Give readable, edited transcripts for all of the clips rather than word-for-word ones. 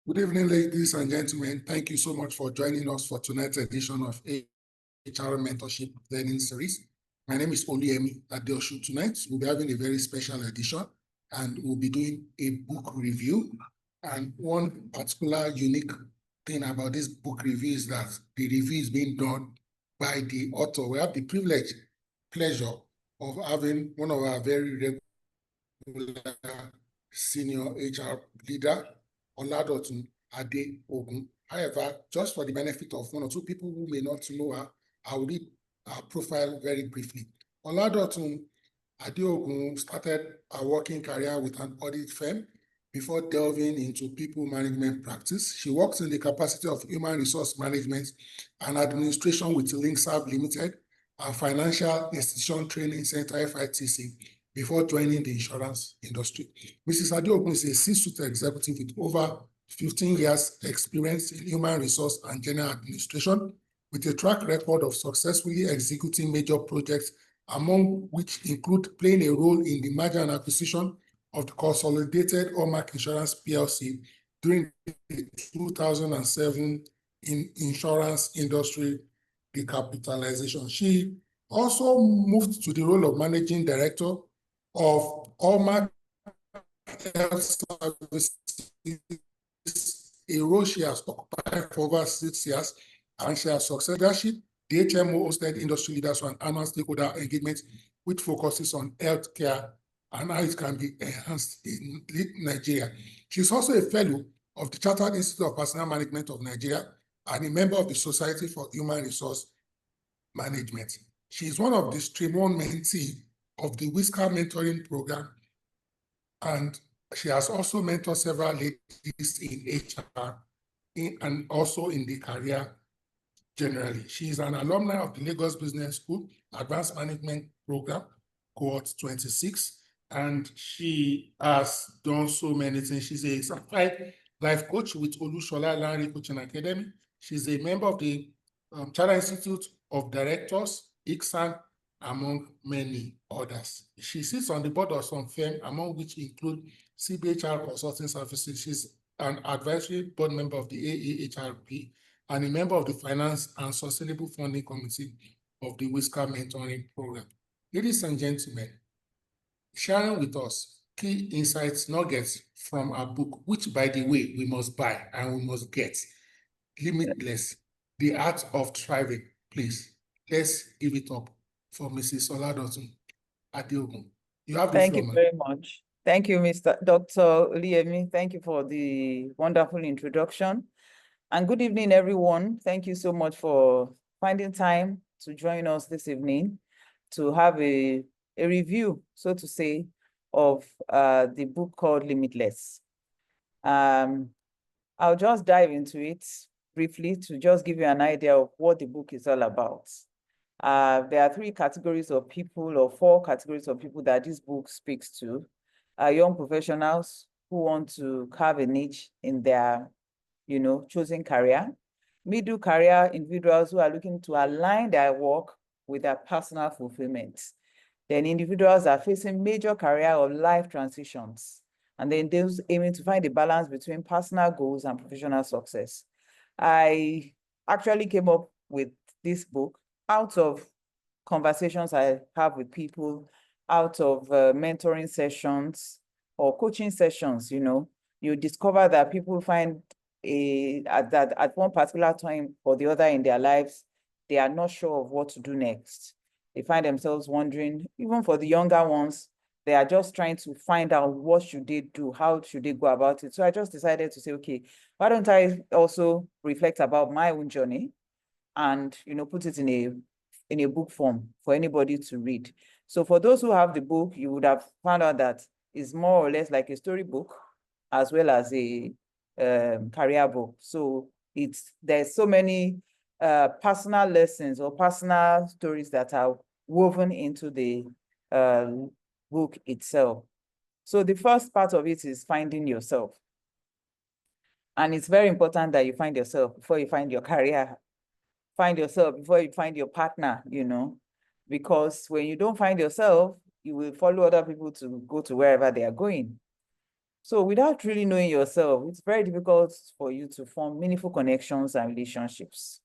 Good evening, ladies and gentlemen. Thank you so much for joining us for tonight's edition of HR Mentorship Learning Series. My name is Oluyemi Adeosun. Tonight, we'll be having a very special edition and we'll be doing a book review. And one particular unique thing about this book review is that the review is being done by the author. We have the pleasure of having one of our very regular senior HR leader, Oladotun Adeogun. However, just for the benefit of one or two people who may not know her, I will read her profile very briefly. Oladotun Adeogun started a working career with an audit firm before delving into people management practice. She works in the capacity of human resource management and administration with Linkserv Limited, a financial institution training center, FITC, before joining the insurance industry. Mrs. Adeogun is a C-suite executive with over 15 years experience in human resource and general administration, with a track record of successfully executing major projects, among which include playing a role in the merger and acquisition of the consolidated Allmark Insurance PLC during the 2007 insurance industry recapitalization. She also moved to the role of managing director of Allmark Health Services, a role she has occupied for over 6 years, and she has successfully the HMO hosted industry leaders for an annual stakeholder engagement, which focuses on healthcare and how it can be enhanced in Nigeria. She's also a fellow of the Chartered Institute of Personnel Management of Nigeria and a member of the Society for Human Resource Management. She is one of the Stream 1 mentee of the Whisker Mentoring Program, and she has also mentored several ladies in HR and also in the career generally. She is an alumni of the Lagos Business School Advanced Management Program, Cohort 26, and she has done so many things. She's a certified life coach with Olushola Lanre Coaching Academy. She's a member of the Chartered Institute of Directors, ICSAN, among many others. She sits on the board of some firms, among which include CBHR Consulting Services. She's an advisory board member of the AAHRP and a member of the Finance and Sustainable Funding Committee of the Whisker Mentoring Program. Ladies and gentlemen, sharing with us key insights, nuggets from our book, which, by the way, we must buy and we must get, Limitless, The Art of Thriving. Please, let's give it up for Mrs. Oladotun Adeogun. You have the floor, Thank you very much. Thank you, Dr. Oluyemi. Thank you for the wonderful introduction. And good evening, everyone. Thank you so much for finding time to join us this evening to have a review, so to say, of the book called Limitless. I'll just dive into it briefly to just give you an idea of what the book is all about. There are 3 categories of people, or 4 categories of people that this book speaks to. Young professionals who want to carve a niche in their chosen career. Middle career individuals who are looking to align their work with their personal fulfillment. Then individuals are facing major career or life transitions. And then those aiming to find a balance between personal goals and professional success. I actually came up with this book out of conversations I have with people, out of mentoring sessions or coaching sessions. You discover that people find at one particular time or the other in their lives, they are not sure of what to do next. They find themselves wondering, even for the younger ones, they are just trying to find out what should they do, how should they go about it. So I just decided to say, okay, why don't I also reflect about my own journey and put it in a book form for anybody to read. So for those who have the book, you would have found out that it's more or less like a storybook as well as a career book. So there's so many personal lessons or personal stories that are woven into the book itself. So the first part of it is finding yourself. And it's very important that you find yourself before you find your career. Find yourself before you find your partner, because when you don't find yourself, you will follow other people to go to wherever they are going. So without really knowing yourself, it's very difficult for you to form meaningful connections and relationships.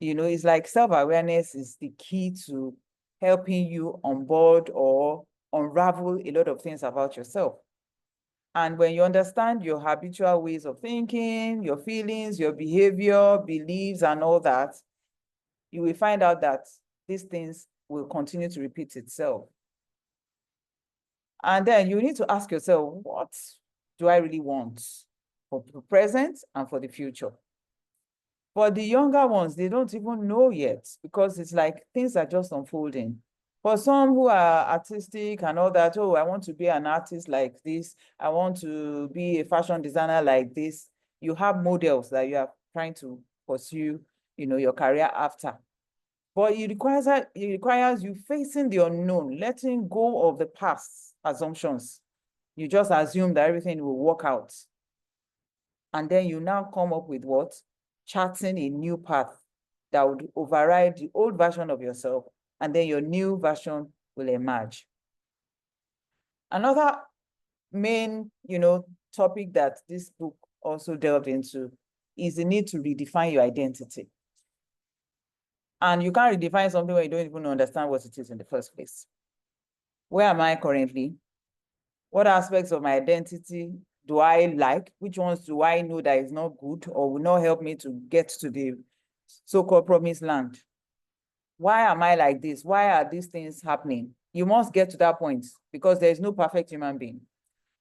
You know, it's like self-awareness is the key to helping you onboard or unravel a lot of things about yourself. And when you understand your habitual ways of thinking, your feelings, your behavior, beliefs, and all that, you will find out that these things will continue to repeat itself. And then you need to ask yourself, what do I really want for the present and for the future? For the younger ones, they don't even know yet because it's like things are just unfolding. For some who are artistic and all that, oh, I want to be an artist like this. I want to be a fashion designer like this. You have models that you are trying to pursue, you know, your career after. But it requires you facing the unknown, letting go of the past assumptions. You just assume that everything will work out. And then you now come up with what? Charting a new path that would override the old version of yourself, and then your new version will emerge. Another main, you know, topic that this book also delved into is the need to redefine your identity. And you can't redefine something where you don't even understand what it is in the first place. Where am I currently? What aspects of my identity do I like? Which ones do I know that is not good or will not help me to get to the so-called promised land? Why am I like this? Why are these things happening? You must get to that point because there is no perfect human being.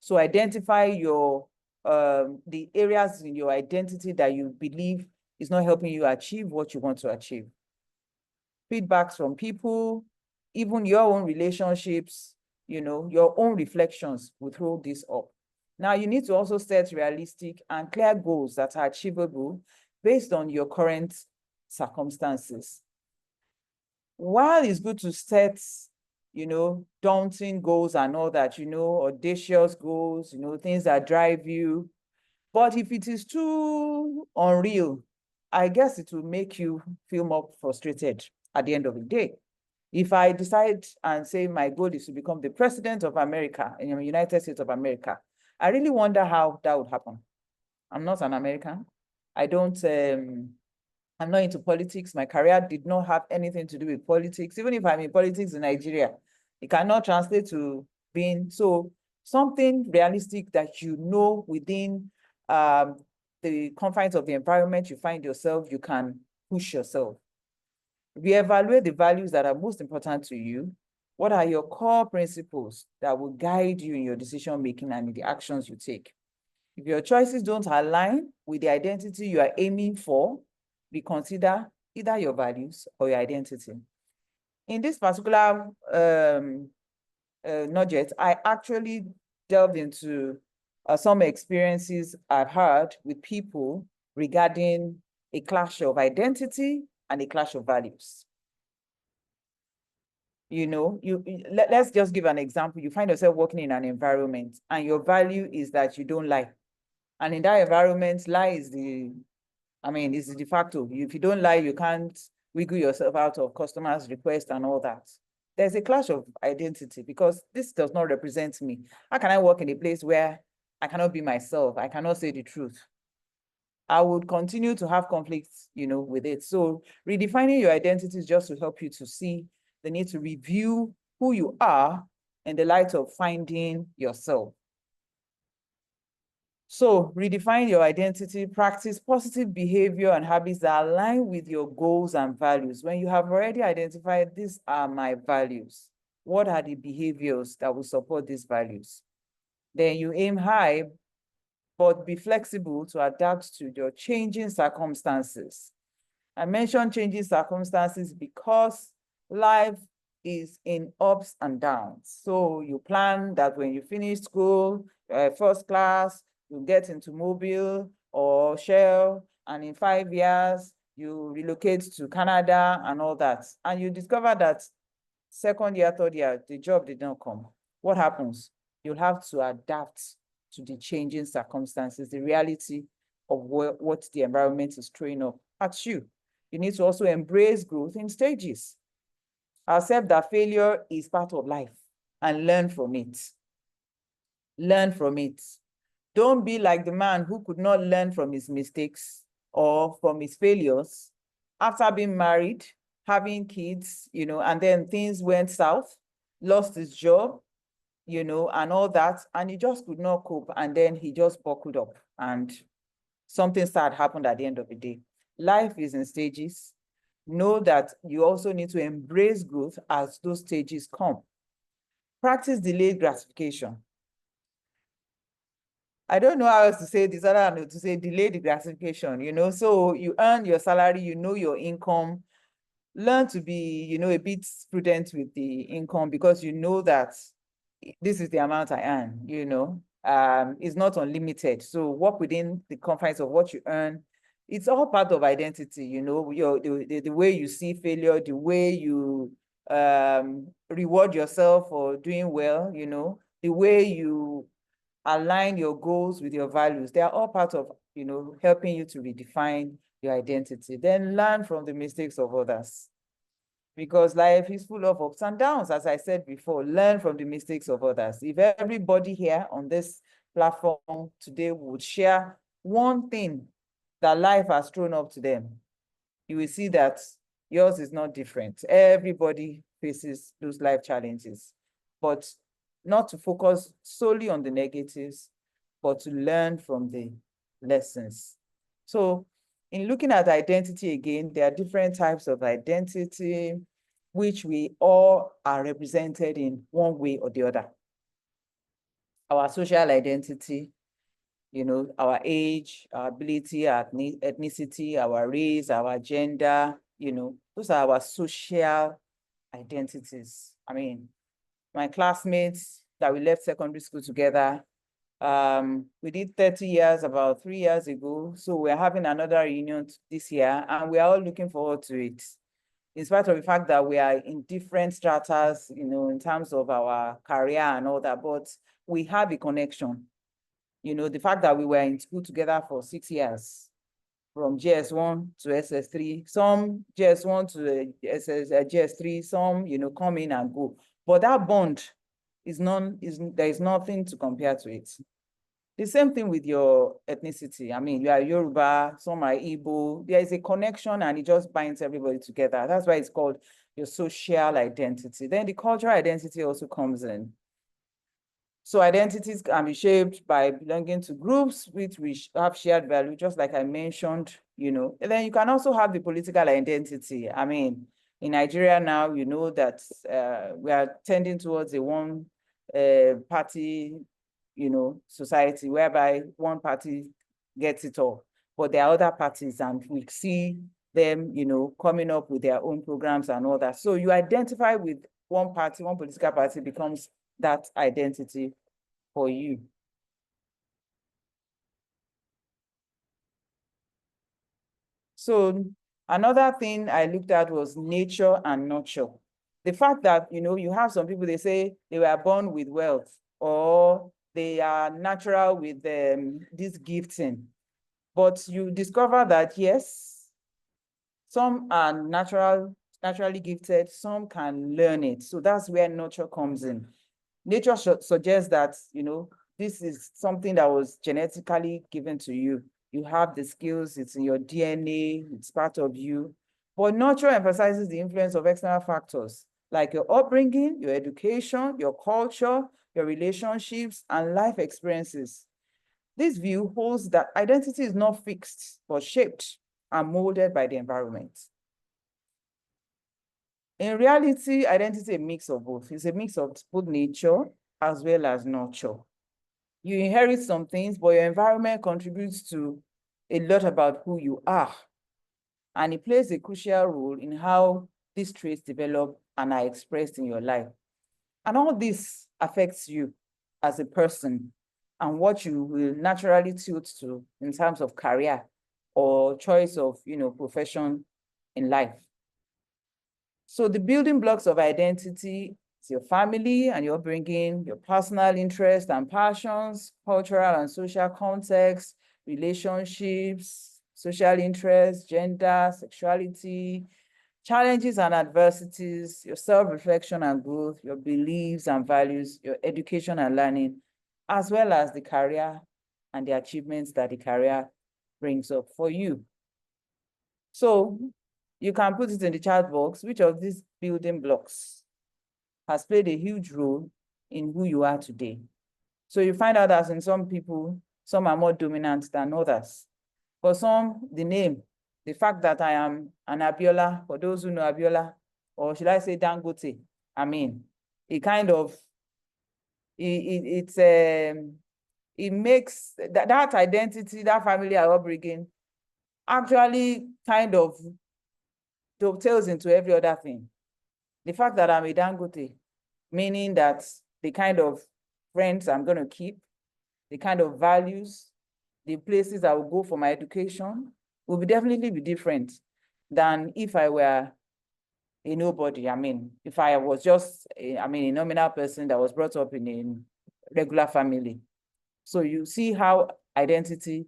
So identify your the areas in your identity that you believe is not helping you achieve what you want to achieve. Feedbacks from people, even your own relationships, you know, your own reflections will throw this up. Now you need to also set realistic and clear goals that are achievable based on your current circumstances. While it's good to set, you know, daunting goals and all that, you know, audacious goals, you know, things that drive you, but if it is too unreal, I guess it will make you feel more frustrated at the end of the day. If I decide and say my goal is to become the president of America in the United States of America, I really wonder how that would happen. I'm not an American. I'm not into politics. My career did not have anything to do with politics. Even if I'm in politics in Nigeria, it cannot translate to being so something realistic that you know within the confines of the environment you find yourself, you can push yourself. Reevaluate the values that are most important to you. What are your core principles that will guide you in your decision-making and in the actions you take? If your choices don't align with the identity you are aiming for, reconsider either your values or your identity. In this particular nugget, I actually delved into some experiences I've had with people regarding a clash of identity and a clash of values. You know, let's just give an example. You find yourself working in an environment and your value is that you don't lie. And in that environment, lie is is the de facto. If you don't lie, you can't wiggle yourself out of customers' requests and all that. There's a clash of identity because this does not represent me. How can I work in a place where I cannot be myself? I cannot say the truth. I would continue to have conflicts, you know, with it. So redefining your identity is just to help you to see the need to review who you are in the light of finding yourself. So redefine your identity, practice positive behavior and habits that align with your goals and values. When you have already identified, these are my values, what are the behaviors that will support these values? Then you aim high, but be flexible to adapt to your changing circumstances. I mentioned changing circumstances because life is in ups and downs. So you plan that when you finish school, first class, you get into Mobile or Shell, and in 5 years, you relocate to Canada and all that. And you discover that second year, third year, the job did not come. What happens? You'll have to adapt to the changing circumstances, the reality of what the environment is throwing up at you. You need to also embrace growth in stages. Accept that failure is part of life and learn from it. Learn from it. Don't be like the man who could not learn from his mistakes or from his failures after being married, having kids, and then things went south, lost his job, and all that, and he just could not cope, and then he just buckled up, and something sad happened at the end of the day. Life is in stages. Know that you also need to embrace growth as those stages come. Practice delayed gratification. I don't know how else to say this other than to say delayed gratification, so you earn your salary, your income. Learn to be, a bit prudent with the income, because you know that this is the amount I earn, it's not unlimited. So work within the confines of what you earn. It's all part of identity, the way you see failure, the way you reward yourself for doing well, the way you align your goals with your values. They are all part of, helping you to redefine your identity. Then learn from the mistakes of others, because life is full of ups and downs. As I said before, learn from the mistakes of others. If everybody here on this platform today would share one thing that life has thrown up to them, you will see that yours is not different. Everybody faces those life challenges, but not to focus solely on the negatives, but to learn from the lessons. So in looking at identity again, there are different types of identity, which we all are represented in one way or the other. Our social identity, our age, our ability, our ethnicity, our race, our gender, those are our social identities. I mean, my classmates that we left secondary school together, we did 30 years about 3 years ago. So we're having another reunion this year, and we are all looking forward to it. In spite of the fact that we are in different stratas, in terms of our career and all that, but we have a connection. The fact that we were in school together for 6 years, from GS1 to SS3, some GS1 to GS3, some, come in and go. But that bond there is nothing to compare to it. The same thing with your ethnicity. I mean, you are Yoruba, some are Igbo. There is a connection, and it just binds everybody together. That's why it's called your social identity. Then the cultural identity also comes in. So identities can be shaped by belonging to groups which we have shared value, just like I mentioned, And then you can also have the political identity. I mean, in Nigeria now, that we are tending towards a one party, society, whereby one party gets it all. But there are other parties, and we see them, coming up with their own programs and all that. So you identify with one party, one political party becomes that identity for you. So another thing I looked at was nature and nurture. The fact that, you have some people, they say they were born with wealth, or they are natural with this gifting. But you discover that, yes, some are naturally gifted, some can learn it. So that's where nurture comes in. Nature suggests that, this is something that was genetically given to you. You have the skills, it's in your DNA, it's part of you. But nurture emphasizes the influence of external factors, like your upbringing, your education, your culture, your relationships, and life experiences. This view holds that identity is not fixed, but shaped and molded by the environment. In reality, identity is a mix of both. It's a mix of both nature as well as nurture. You inherit some things, but your environment contributes to a lot about who you are. And it plays a crucial role in how these traits develop and are expressed in your life. And all this affects you as a person and what you will naturally tilt to in terms of career or choice of, profession in life. So the building blocks of identity is your family and your upbringing, your personal interests and passions, cultural and social context, relationships, social interests, gender, sexuality, challenges and adversities, your self-reflection and growth, your beliefs and values, your education and learning, as well as the career and the achievements that the career brings up for you. So you can put it in the chat box, which of these building blocks has played a huge role in who you are today. So you find out that in some people, some are more dominant than others. For some, the name, the fact that I am an Abiola, for those who know Abiola, or should I say Dangote, I mean, it kind of, it makes that identity, that family upbringing actually kind of dovetails into every other thing. The fact that I'm a Dangote, meaning that the kind of friends I'm going to keep, the kind of values, the places I will go for my education will definitely be different than if I were a nobody. I mean, if I was just, a nominal person that was brought up in a regular family. So you see how identity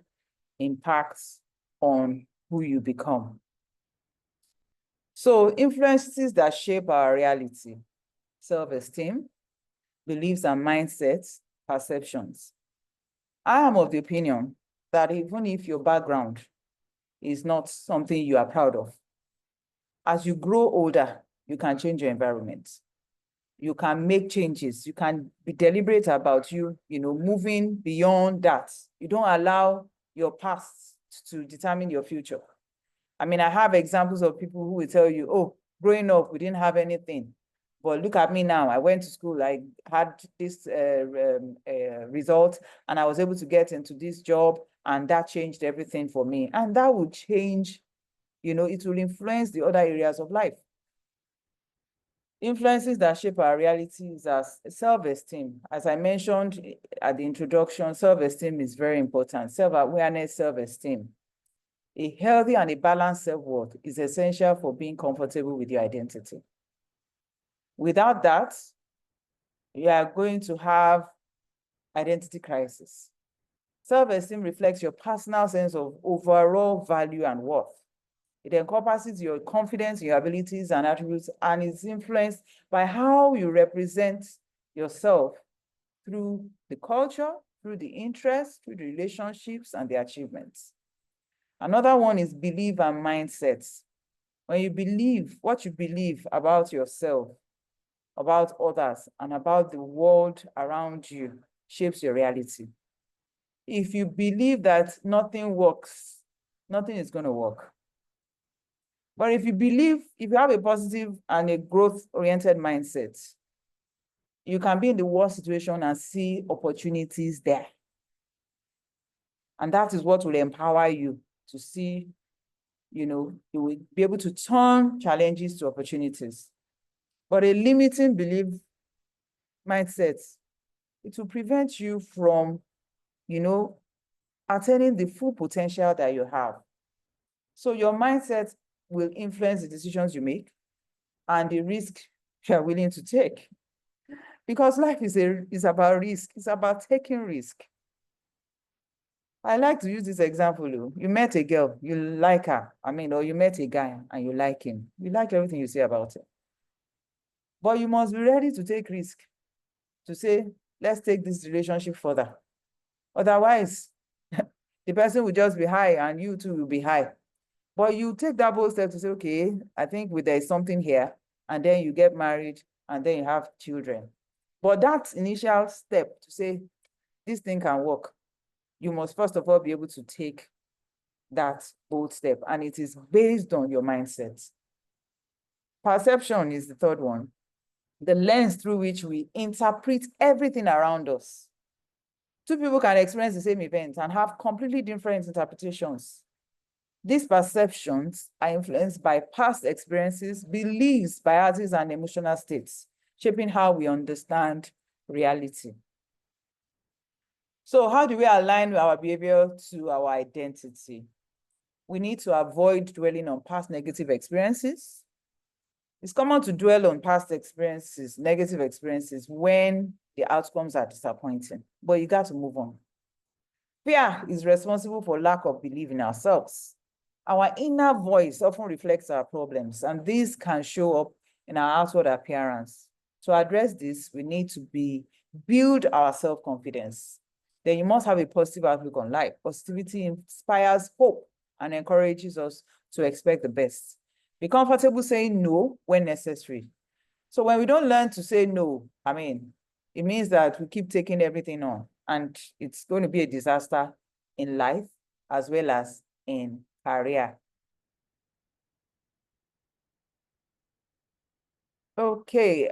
impacts on who you become. So influences that shape our reality: self-esteem, beliefs and mindsets, perceptions. I am of the opinion that even if your background is not something you are proud of, as you grow older, you can change your environment. You can make changes. You can be deliberate about moving beyond that. You don't allow your past to determine your future. I mean, I have examples of people who will tell you, oh, growing up, we didn't have anything. But look at me now. I went to school, I had this result, and I was able to get into this job, and that changed everything for me. And that will change, it will influence the other areas of life. Influences that shape our realities are self-esteem. As I mentioned at the introduction, self-esteem is very important. Self-awareness, self-esteem. A healthy and a balanced self-worth is essential for being comfortable with your identity. Without that, you are going to have identity crisis. Self-esteem reflects your personal sense of overall value and worth. It encompasses your confidence in your abilities and attributes, and is influenced by how you represent yourself through the culture, through the interests, through the relationships, and the achievements. Another one is belief and mindsets. When you believe, what you believe about yourself, about others, and about the world around you shapes your reality. If you believe that nothing works, nothing is going to work. But if you have a positive and a growth-oriented mindset, you can be in the worst situation and see opportunities there. And that is what will empower you to see, you will be able to turn challenges to opportunities. But a limiting belief mindset, it will prevent you from, attaining the full potential that you have. So your mindset will influence the decisions you make and the risk you are willing to take. Because life is about risk. It's about taking risk. I like to use this example. You met a girl, you like her. Or you met a guy and you like him. You like everything you say about him. But you must be ready to take risk, to say, let's take this relationship further. Otherwise, the person will just be high and you too will be high. But you take that bold step to say, okay, I think there is something here, and then you get married, and then you have children. But that initial step to say, this thing can work, you must first of all be able to take that bold step, and it is based on your mindset. Perception is the third one. The lens through which we interpret everything around us. Two people can experience the same event and have completely different interpretations. These perceptions are influenced by past experiences, beliefs, biases, and emotional states, shaping how we understand reality. So how do we align our behavior to our identity? We need to avoid dwelling on past negative experiences. It's common to dwell on past experiences, negative experiences, when the outcomes are disappointing, but you got to move on. Fear is responsible for lack of belief in ourselves. Our inner voice often reflects our problems, and these can show up in our outward appearance. To address this, we need to be build our self-confidence. Then you must have a positive outlook on life. Positivity inspires hope and encourages us to expect the best. Be comfortable saying no when necessary. So when we don't learn to say no, it means that we keep taking everything on, and it's going to be a disaster in life as well as in career. Okay,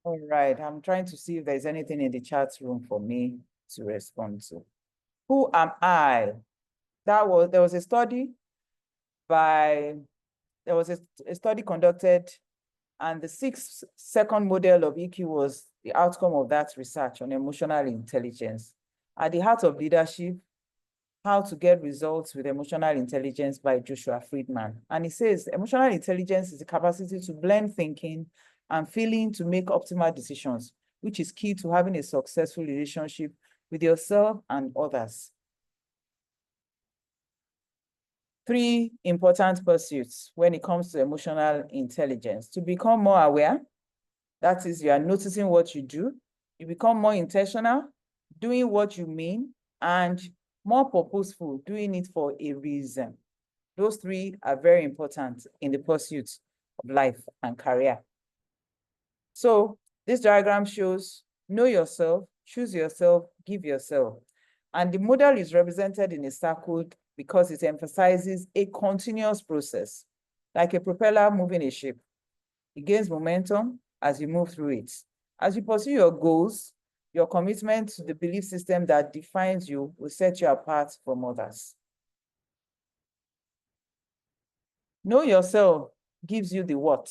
all right, I'm trying to see if there's anything in the chat room for me to respond to. Who am I? There was a study conducted, and the 6-second model of EQ was the outcome of that research on emotional intelligence. At the Heart of Leadership, How to Get Results with Emotional Intelligence by Joshua Friedman. And it says, emotional intelligence is the capacity to blend thinking and feeling to make optimal decisions, which is key to having a successful relationship with yourself and others. 3 important pursuits when it comes to emotional intelligence: to become more aware, that is, you are noticing what you do, you become more intentional, doing what you mean, and more purposeful, doing it for a reason. Those 3 are very important in the pursuit of life and career. So this diagram shows know yourself, choose yourself, give yourself. And the model is represented in a circle because it emphasizes a continuous process, like a propeller moving a ship. It gains momentum as you move through it. As you pursue your goals, your commitment to the belief system that defines you will set you apart from others. Know yourself gives you the what.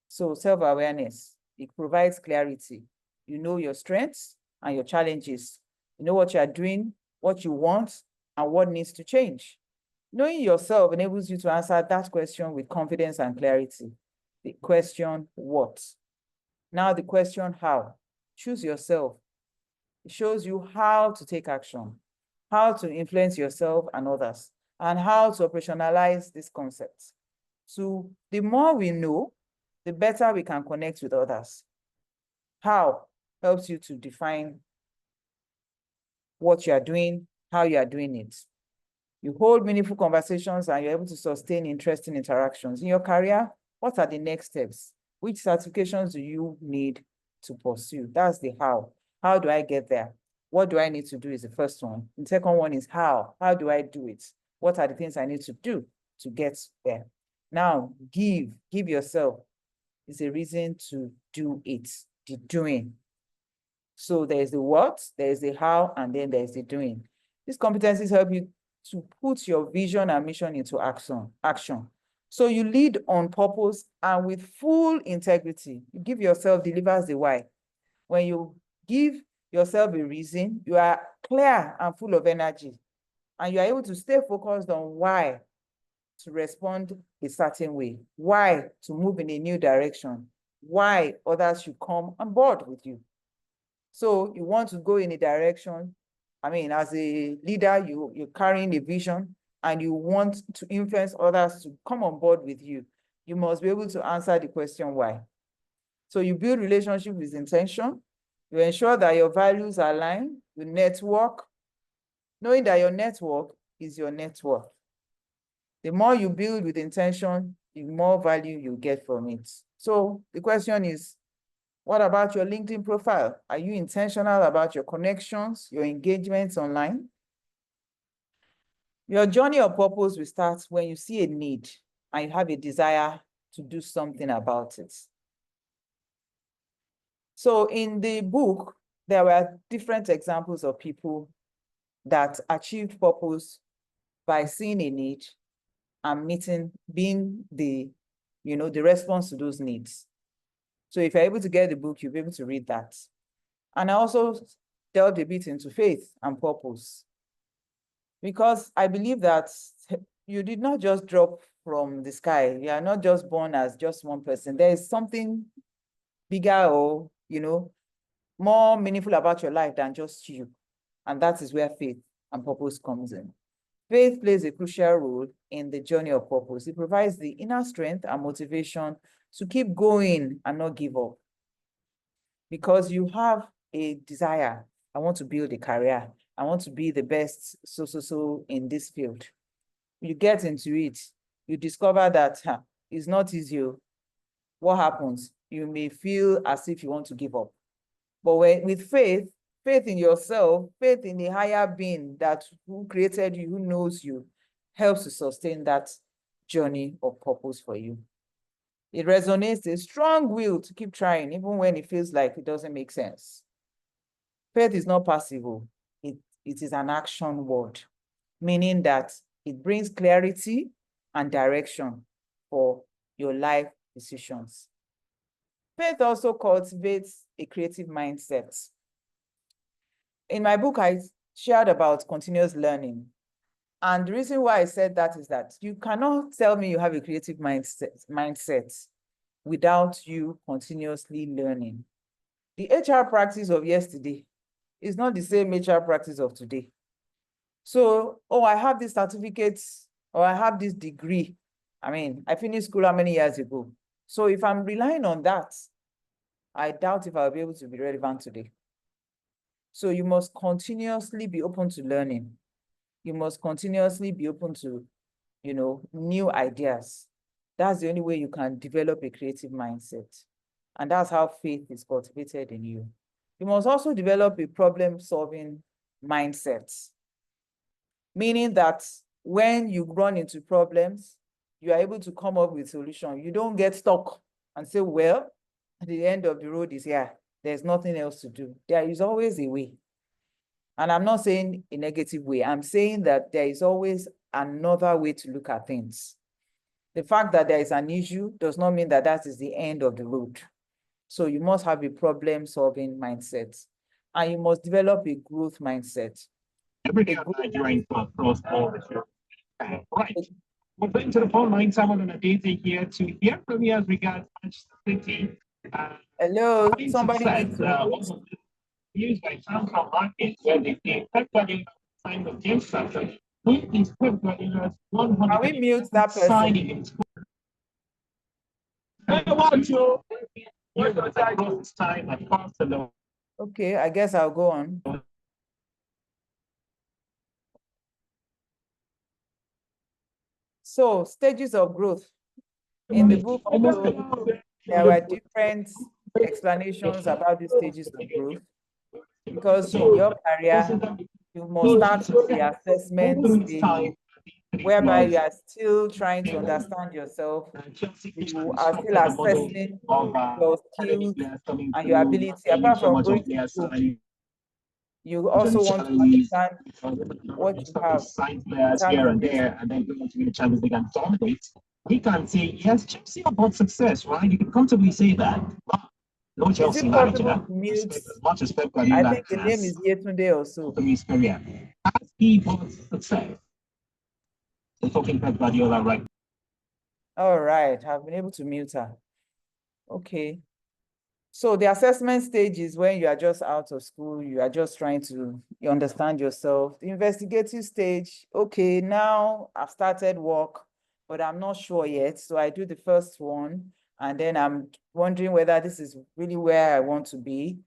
So self-awareness, it provides clarity. You know your strengths and your challenges. You know what you are doing, what you want, and what needs to change. Knowing yourself enables you to answer that question with confidence and clarity. The question, what? Now the question, how? Choose yourself. It shows you how to take action, how to influence yourself and others, and how to operationalize this concept. So the more we know, the better we can connect with others. How helps you to define what you are doing, how you are doing it. You hold meaningful conversations and you're able to sustain interesting interactions. In your career, what are the next steps? Which certifications do you need to pursue? That's the how. How do I get there? What do I need to do is the first one. The second one is how. How do I do it? What are the things I need to do to get there? Now, give yourself is a reason to do it, the doing. So there's the what, there's the how, and then there's the doing. These competencies help you to put your vision and mission into action. So you lead on purpose and with full integrity. You give yourself delivers the why. When you give yourself a reason, you are clear and full of energy, and you are able to stay focused on why to respond a certain way, why to move in a new direction, why others should come on board with you. So you want to go in a direction, as a leader, you're carrying a vision and you want to influence others to come on board with you. You must be able to answer the question why. So you build relationship with intention. You ensure that your values align. You network, knowing that your network is your net worth. The more you build with intention, the more value you get from it. So the question is, what about your LinkedIn profile? Are you intentional about your connections, your engagements online? Your journey of purpose will start when you see a need and you have a desire to do something about it. So in the book, there were different examples of people that achieved purpose by seeing a need and being the response to those needs. So if you're able to get the book, you'll be able to read that. And I also delved a bit into faith and purpose, because I believe that you did not just drop from the sky. You are not just born as just one person. There is something bigger or, more meaningful about your life than just you. And that is where faith and purpose comes in. Faith plays a crucial role in the journey of purpose. It provides the inner strength and motivation to keep going and not give up. Because you have a desire, I want to build a career, I want to be the best so in this field. You get into it, you discover that it's not easy. What happens? You may feel as if you want to give up. But with faith in yourself, faith in the higher being that who created you, who knows you, helps to sustain that journey of purpose for you. It resonates a strong will to keep trying, even when it feels like it doesn't make sense. Faith is not passive. It is an action word, meaning that it brings clarity and direction for your life decisions. Faith also cultivates a creative mindset. In my book, I shared about continuous learning. And the reason why I said that is that you cannot tell me you have a creative mindset without you continuously learning. The HR practice of yesterday is not the same HR practice of today. So, I have this certificate or I have this degree. I mean, I finished school how many years ago? So if I'm relying on that, I doubt if I'll be able to be relevant today. So you must continuously be open to learning. You must continuously be open to, new ideas. That's the only way you can develop a creative mindset. And that's how faith is cultivated in you. You must also develop a problem-solving mindset, meaning that when you run into problems, you are able to come up with solutions. You don't get stuck and say, well, at the end of the road is here. There's nothing else to do. There is always a way. And I'm not saying a negative way. I'm saying that there is always another way to look at things. The fact that there is an issue does not mean that that is the end of the road. So you must have a problem-solving mindset. And you must develop a growth mindset. Every day on Nigerian across all the shows. Right. We're going to the phone line. Someone on a data here to hear from you as regards Manchester City. Hello, somebody needs to used by Samsung Market, where they say Pep Guardiola signed with James Sutton. Who is Pep Guardiola's 100% Can we mute that person? signing in school? Hey, watch you. You're going to cross this time at Barcelona. Okay, I guess I'll go on. So, stages of growth. In the book, there were different explanations about the stages of growth. Because in your career, you must start with the assessment stage, whereby you are still trying to understand yourself. You are still assessing your skills and your ability. Apart from going to school, you also want to understand what you have. Players here and there, and then going to be the Champions League and dominate. He can say, yes, Chelsea are about success, right? You can comfortably say that. But no Chelsea manager, as much as Pep Guardiola, I think the name is Yetunde also. His career. Has he brought success? We're talking Pep Guardiola right now. All right, I've been able to mute her. Okay. So the assessment stage is when you are just out of school, you are just trying to understand yourself. The investigative stage, okay, now I've started work, but I'm not sure yet. So I do the first one, and then I'm wondering whether this is really where I want to be.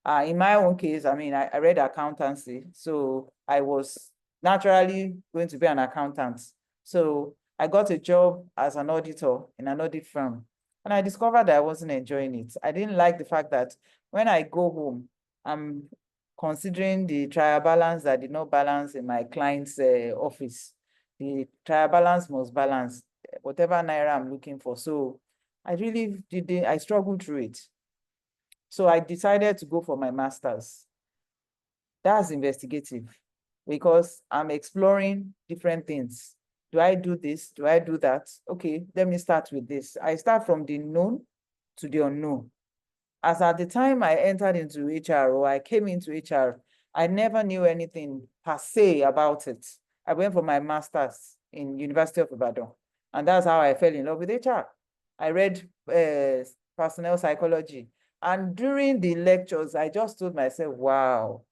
In my own case, I mean, I read accountancy, so I was naturally going to be an accountant. So I got a job as an auditor in an audit firm. And I discovered that I wasn't enjoying it. I didn't like the fact that when I go home, I'm considering the trial balance that did not balance in my client's office. The trial balance must balance whatever naira I'm looking for. So I really I struggled through it. So I decided to go for my master's. That's investigative because I'm exploring different things. Do I do this? Do I do that? Okay, let me start with this. I start from the known to the unknown. As at the time I entered into HR or I came into HR, I never knew anything per se about it. I went for my master's in University of Ibadan, and that's how I fell in love with HR. I read personnel psychology, and during the lectures, I just told myself, wow.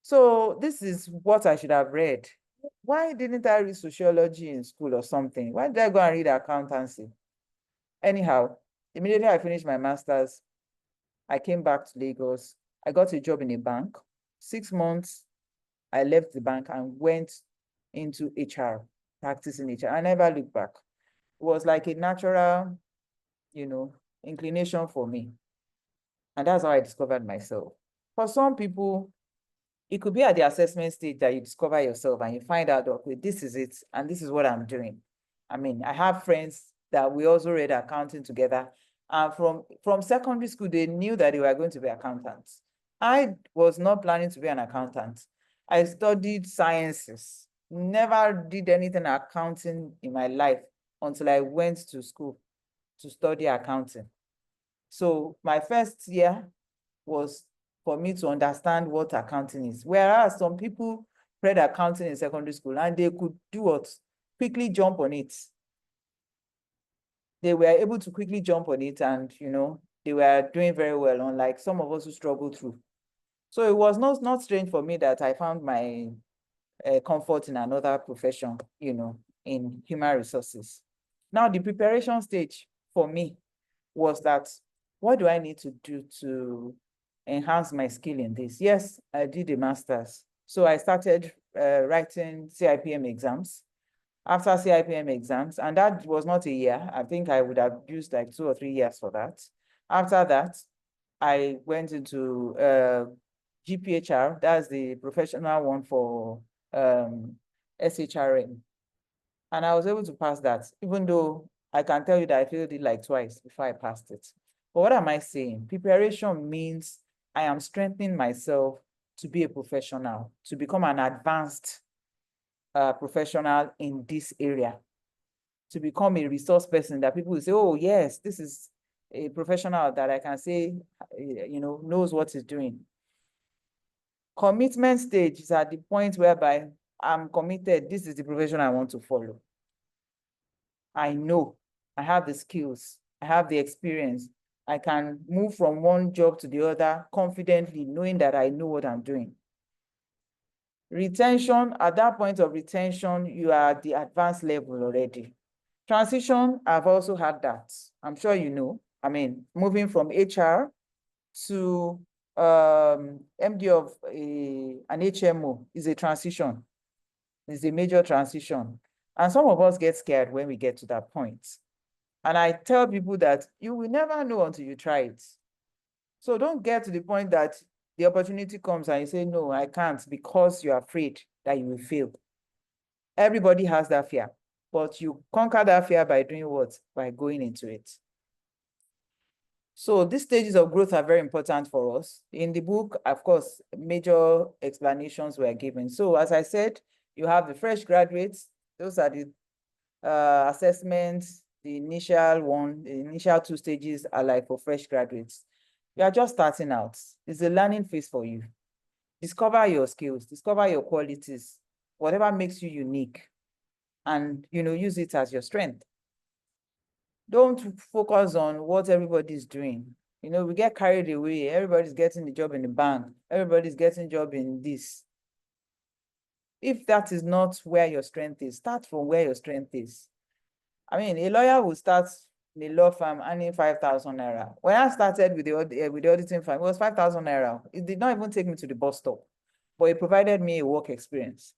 So this is what I should have read. why didn't I read sociology in school or something? Why did I go and read accountancy? Anyhow, immediately I finished my master's, I came back to Lagos. I got a job in a bank. 6 months, I left the bank and went into HR, practicing HR. I never looked back. It was like a natural, inclination for me. And that's how I discovered myself. For some people, it could be at the assessment stage that you discover yourself and you find out, okay, this is it, and this is what I'm doing. I mean, I have friends that we also read accounting together. And from secondary school, they knew that they were going to be accountants. I was not planning to be an accountant. I studied sciences, never did anything accounting in my life until I went to school to study accounting. So my first year was for me to understand what accounting is. Whereas some people read accounting in secondary school and they could do what? Quickly jump on it. They were able to quickly jump on it and, they were doing very well, unlike some of us who struggled through. So it was not strange for me that I found my comfort in another profession, in human resources. Now, the preparation stage for me was that, what do I need to do to enhance my skill in this? Yes, I did a master's. So I started writing CIPM exams. After CIPM exams, and that was not a year. I think I would have used like 2 or 3 years for that. After that, I went into GPHR. That's the professional one for SHRM. And I was able to pass that, even though I can tell you that I failed it like twice before I passed it. But what am I saying? Preparation means I am strengthening myself to be a professional, to become an advanced professional in this area, to become a resource person that people will say, oh, yes, this is a professional that I can say, knows what he's doing. Commitment stage is at the point whereby I'm committed. This is the profession I want to follow. I know I have the skills, I have the experience. I can move from one job to the other confidently, knowing that I know what I'm doing. Retention, at that point of retention, you are at the advanced level already. Transition, I've also had that. I'm sure you know. I mean, moving from HR to MD of an HMO is a transition. It's a major transition. And some of us get scared when we get to that point. And I tell people that you will never know until you try it. So don't get to the point that the opportunity comes and you say, no, I can't, because you're afraid that you will fail. Everybody has that fear, but you conquer that fear by doing what? By going into it. So these stages of growth are very important for us. In the book, of course, major explanations were given. So as I said, you have the fresh graduates. Those are the assessments. The initial one, the initial 2 stages are like for fresh graduates. You are just starting out. It's a learning phase for you. Discover your skills, discover your qualities, whatever makes you unique, and use it as your strength. Don't focus on what everybody's doing. We get carried away. Everybody's getting a job in the bank. Everybody's getting a job in this. If that is not where your strength is, start from where your strength is. I mean, a lawyer will start in a law firm earning 5,000 naira. When I started with the auditing firm, it was 5,000 naira. It did not even take me to the bus stop, but it provided me a work experience.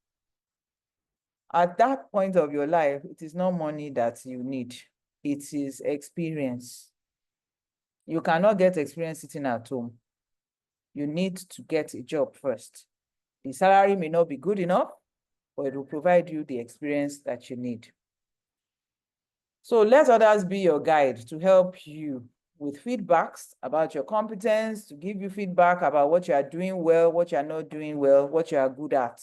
At that point of your life, it is not money that you need. It is experience. You cannot get experience sitting at home. You need to get a job first. The salary may not be good enough, but it will provide you the experience that you need. So let others be your guide to help you with feedbacks about your competence, to give you feedback about what you are doing well, what you are not doing well, what you are good at.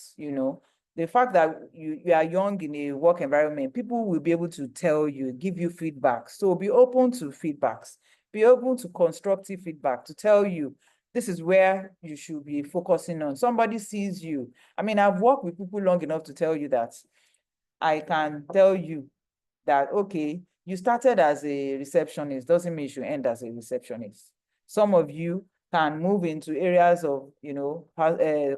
The fact that you are young in a work environment, people will be able to tell you, give you feedback. So be open to feedbacks. Be open to constructive feedback to tell you, this is where you should be focusing on. Somebody sees you. I mean, I've worked with people long enough to tell you that I can tell you that, okay, you started as a receptionist, doesn't mean you should end as a receptionist. Some of you can move into areas of,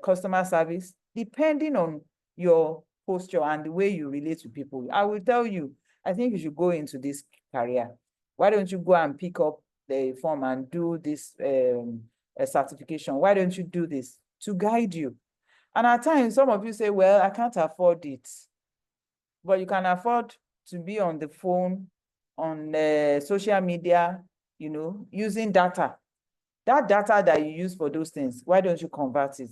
customer service, depending on your posture and the way you relate to people. I will tell you, I think you should go into this career. Why don't you go and pick up the form and do this certification? Why don't you do this to guide you? And at times, some of you say, well, I can't afford it. But you can afford to be on the phone, on social media, you know, using data. That data that you use for those things, why don't you convert it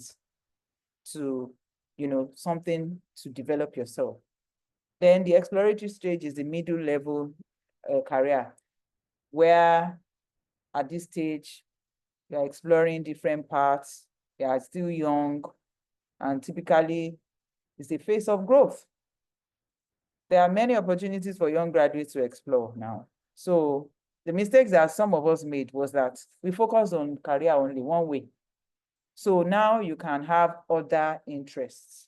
to, you know, something to develop yourself? Then the exploratory stage is the middle level career, where at this stage, you're exploring different paths, you are still young, and typically it's a phase of growth. There are many opportunities for young graduates to explore now. So the mistakes that some of us made was that we focused on career only one way. So now you can have other interests.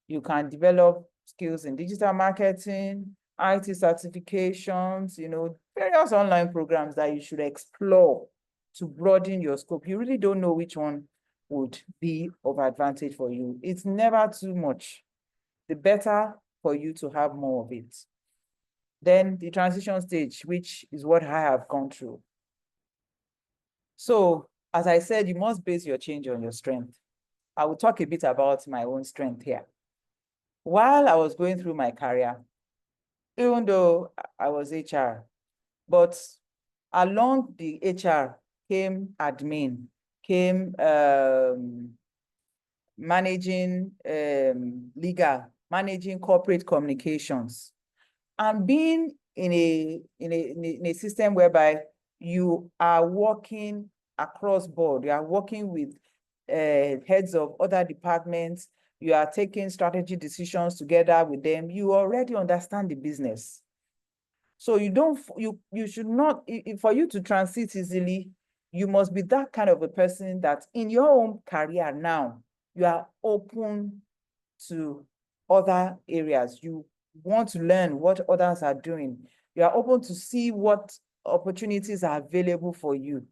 You can develop skills in digital marketing, IT certifications, you know, various online programs that you should explore to broaden your scope. You really don't know which one would be of advantage for you. It's never too much. The better for you to have more of it. Then the transition stage, which is what I have gone through. So, as I said, you must base your change on your strength. I will talk a bit about my own strength here. While I was going through my career, even though I was HR, but along the HR came admin, came managing legal, managing corporate communications, and being in a system whereby you are working across board, you are working with heads of other departments, you are taking strategy decisions together with them, you already understand the business. So you should not, for you to transit easily, you must be that kind of a person that in your own career now, you are open to other areas. You want to learn what others are doing. You are open to see what opportunities are available for you.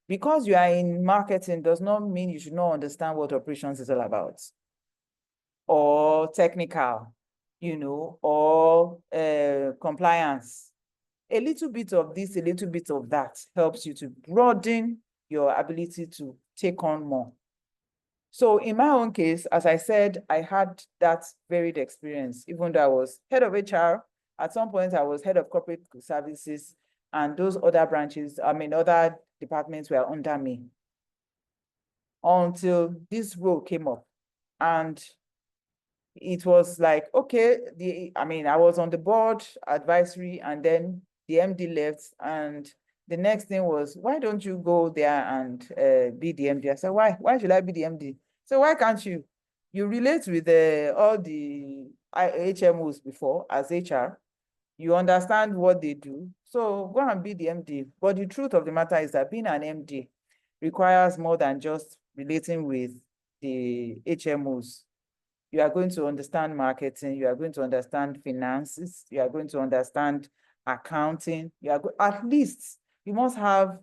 Because you are in marketing does not mean you should not understand what operations is all about, or technical, you know, or compliance. A little bit of this, a little bit of that helps you to broaden your ability to take on more. So in my own case, as I said, I had that varied experience. Even though I was head of HR, at some point I was head of corporate services, and those other branches, other departments were under me. Until this role came up. And it was like, okay, I was on the board advisory, and then the MD left, and the next thing was, why don't you go there and be the MD? I said, why should I be the MD? So why can't you? You relate with all the HMOs before as HR, you understand what they do, so go and be the MD. But the truth of the matter is that being an MD requires more than just relating with the HMOs. You are going to understand marketing, you are going to understand finances, you are going to understand accounting, at least you must have,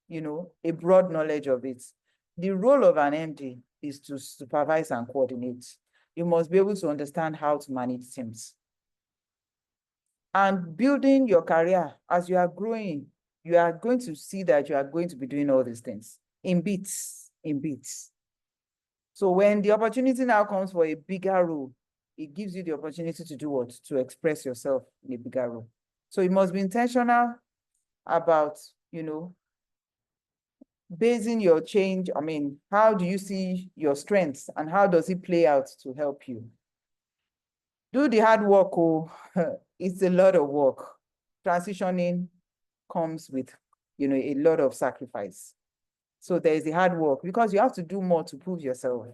you know, a broad knowledge of it. The role of an MD is to supervise and coordinate. You must be able to understand how to manage teams. And building your career, as you are growing, you are going to see that you are going to be doing all these things in bits. So when the opportunity now comes for a bigger role, it gives you the opportunity to do what? To express yourself in a bigger role. So you must be intentional about, you know, basing your change. How do you see your strengths and how does it play out to help you? Do the hard work. Oh, it's a lot of work. Transitioning comes with, you know, a lot of sacrifice. So there is the hard work because you have to do more to prove yourself,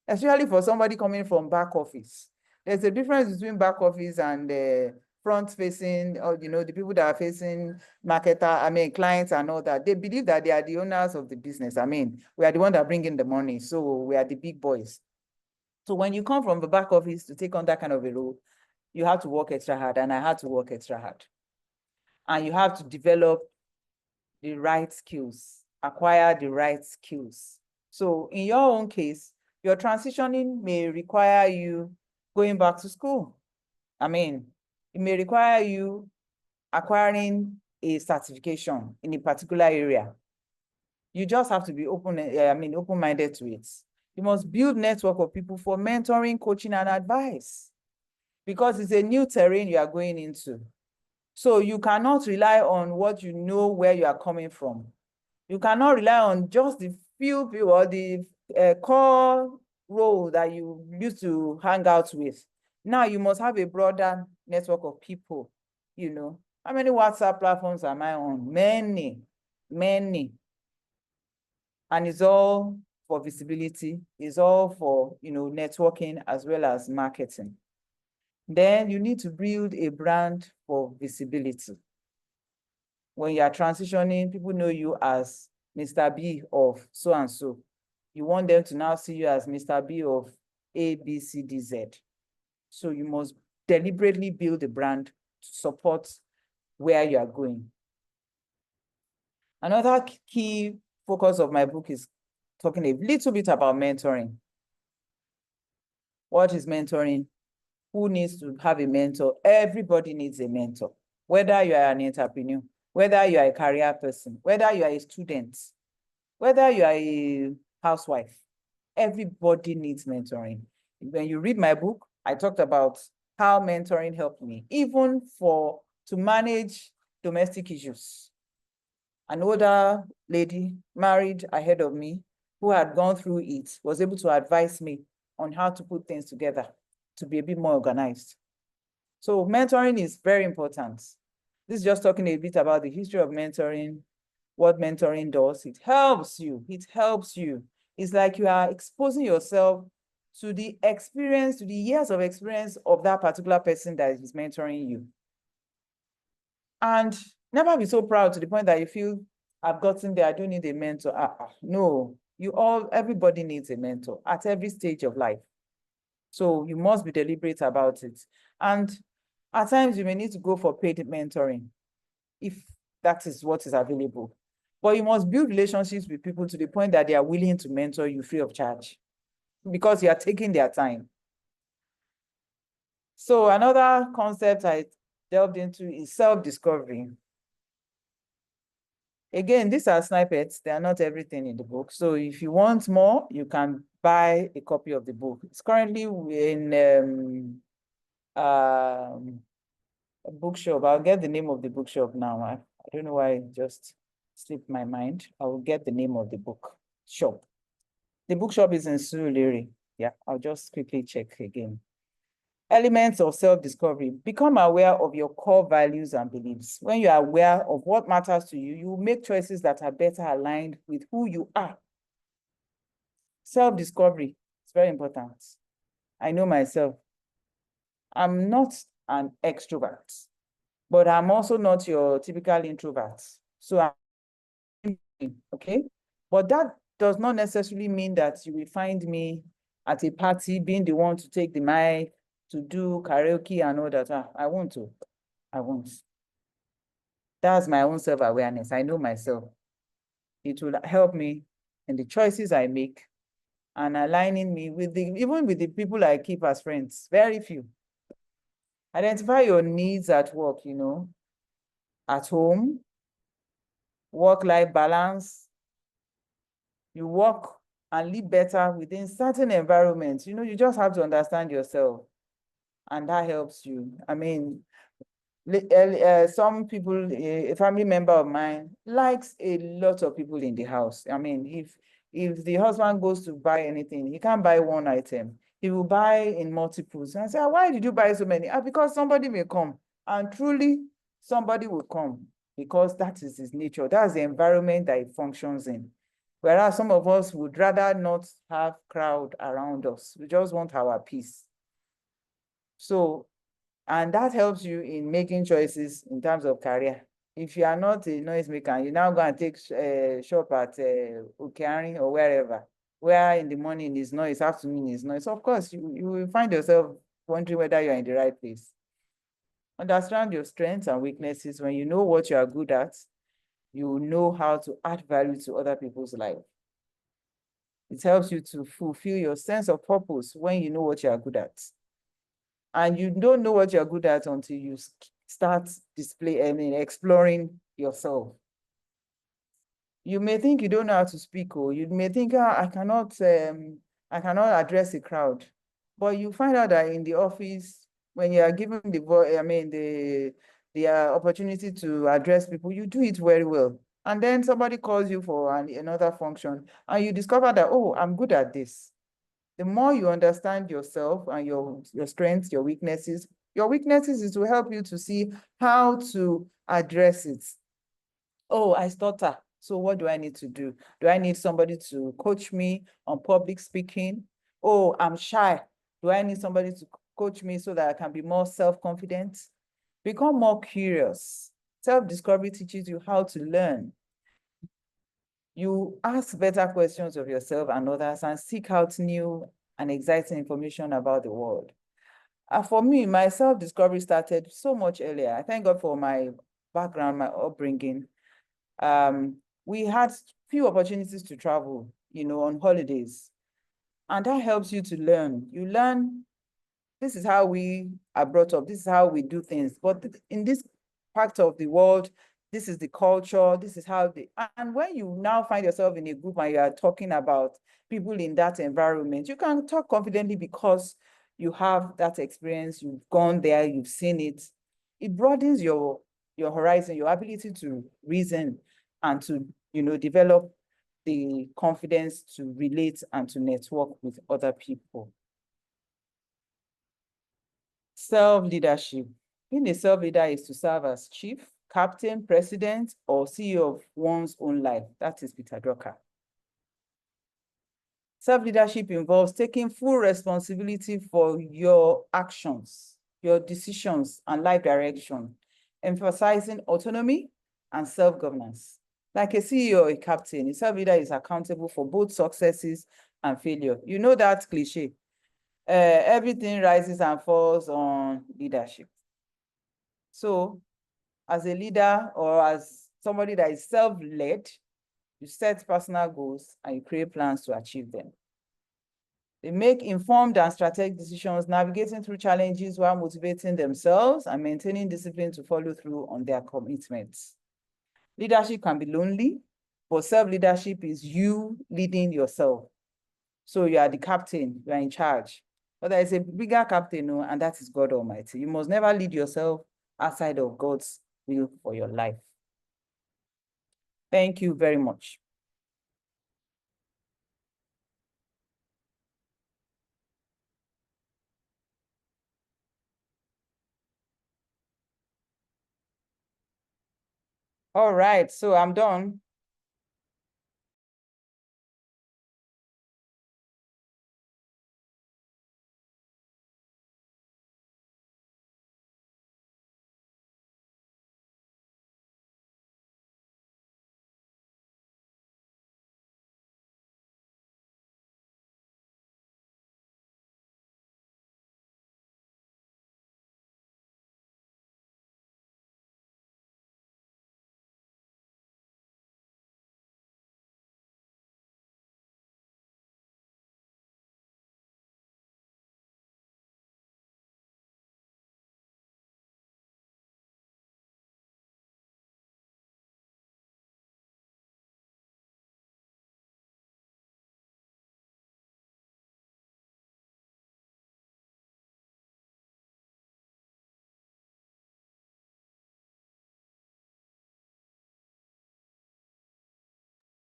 especially for somebody coming from back office. There's a difference between back office and front facing, or, you know, the people that are facing clients and all that. They believe that they are the owners of the business. We are the ones that bring in the money. So we are the big boys. So when you come from the back office to take on that kind of a role, you have to work extra hard, and I had to work extra hard. And you have to develop the right skills, acquire the right skills. So in your own case, your transitioning may require you going back to school. I mean, it may require you acquiring a certification in a particular area. You just have to be open-minded to it. You must build network of people for mentoring, coaching, and advice, because it's a new terrain you are going into. So you cannot rely on what you know where you are coming from. You cannot rely on just the few people or the core role that you used to hang out with. Now you must have a broader network of people, you know. How many WhatsApp platforms am I on? Many, many. And it's all for visibility. It's all for, you know, networking as well as marketing. Then you need to build a brand for visibility. When you are transitioning, people know you as Mr. B of so-and-so. You want them to now see you as Mr. B of A, B, C, D, Z. So you must deliberately build a brand to support where you are going. Another key focus of my book is talking a little bit about mentoring. What is mentoring? Who needs to have a mentor? Everybody needs a mentor, whether you are an entrepreneur, whether you are a career person, whether you are a student, whether you are a housewife. Everybody needs mentoring. When you read my book, I talked about how mentoring helped me, even to manage domestic issues. An older lady married ahead of me who had gone through it was able to advise me on how to put things together to be a bit more organized. So mentoring is very important. This is just talking a bit about the history of mentoring, what mentoring does. It helps you. It helps you. It's like you are exposing yourself to the experience, to the years of experience of that particular person that is mentoring you. And never be so proud to the point that you feel, I've gotten there, I don't need a mentor. No, everybody needs a mentor at every stage of life. So you must be deliberate about it. And at times you may need to go for paid mentoring if that is what is available. But you must build relationships with people to the point that they are willing to mentor you free of charge because you are taking their time. So another concept I delved into is self-discovery. Again, these are snippets. They are not everything in the book. So if you want more, you can buy a copy of the book. It's currently in a bookshop. I'll get the name of the bookshop now. I don't know why it just slipped my mind. I will get the name of the book shop. The bookshop is in Surulere. Yeah, I'll just quickly check again. Elements of self-discovery. Become aware of your core values and beliefs. When you are aware of what matters to you, you make choices that are better aligned with who you are. Self-discovery is very important. I know myself. I'm not an extrovert, but I'm also not your typical introvert. So I'm okay. But that does not necessarily mean that you will find me at a party being the one to take the mic, to do karaoke and all that. I won't. That's my own self-awareness. I know myself. It will help me in the choices I make and aligning me with even with the people I keep as friends. Very few. Identify your needs at work, you know, at home, work-life balance. You work and live better within certain environments. You know, you just have to understand yourself. And that helps you. I mean, some people, a family member of mine likes a lot of people in the house. I mean, if the husband goes to buy anything, he can't buy one item. He will buy in multiples. And I say, why did you buy so many? Because somebody may come. And truly, somebody will come because that is his nature. That's the environment that he functions in. Whereas some of us would rather not have crowd around us. We just want our peace. So, and that helps you in making choices in terms of career. If you are not a noisemaker, you now go and take shop at Okearin or wherever, where in the morning is noise, afternoon is noise. Of course, you will find yourself wondering whether you're in the right place. Understand your strengths and weaknesses. When you know what you are good at, you will know how to add value to other people's life. It helps you to fulfill your sense of purpose when you know what you are good at. And you don't know what you're good at until you start exploring yourself. You may think you don't know how to speak, or you may think, I cannot address a crowd. But you find out that in the office, when you are given the opportunity to address people, you do it very well. And then somebody calls you for another function, and you discover that, oh, I'm good at this. The more you understand yourself and your strengths, your weaknesses is to help you to see how to address it. Oh, I stutter. So what do I need to do? Do I need somebody to coach me on public speaking? Oh, I'm shy. Do I need somebody to coach me so that I can be more self-confident? Become more curious. Self-discovery teaches you how to learn. You ask better questions of yourself and others and seek out new and exciting information about the world. For me, my self-discovery started so much earlier. I thank God for my background, my upbringing. We had few opportunities to travel, on holidays. And that helps you to learn. You learn, this is how we are brought up, this is how we do things. But in this part of the world, this is the culture, this is how and when you now find yourself in a group and you are talking about people in that environment, you can talk confidently because you have that experience, you've gone there, you've seen it. It broadens your horizon, your ability to reason and to, develop the confidence to relate and to network with other people. Self-leadership. Being a self-leader is to serve as chief, captain, president, or CEO of one's own life. That is Peter Drucker. Self-leadership involves taking full responsibility for your actions, your decisions, and life direction, emphasizing autonomy and self-governance. Like a CEO or a captain, a self-leader is accountable for both successes and failure. You know that cliche. Everything rises and falls on leadership. So as a leader or as somebody that is self-led, you set personal goals and you create plans to achieve them. They make informed and strategic decisions, navigating through challenges while motivating themselves and maintaining discipline to follow through on their commitments. Leadership can be lonely, but self-leadership is you leading yourself. So you are the captain, you are in charge. But there is a bigger captain, and that is God Almighty. You must never lead yourself outside of God's will for your life. Thank you very much. All right, so I'm done.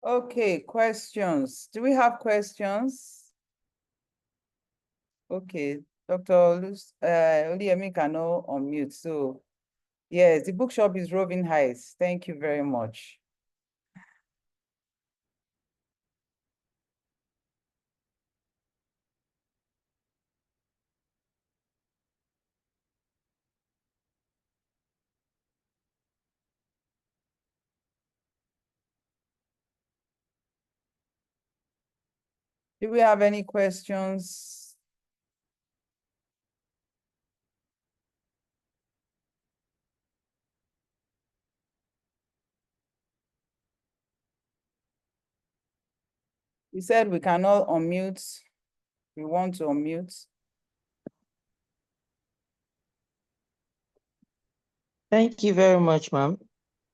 Okay, questions. Do we have questions? Okay, Dr. Oliemi cannot unmute. So yes, the bookshop is Roving Heights. Thank you very much. Do we have any questions? We said we cannot unmute. We want to unmute. Thank you very much, ma'am.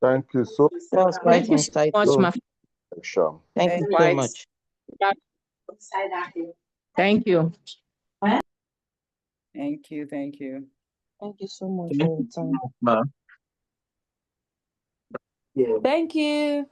Thank you so That was quite Thank you so much, insightful. ma'am. much. Thank you so Right. much. Thank you. Thank you, thank you. Thank you so much for your time. Ma'am. Thank you.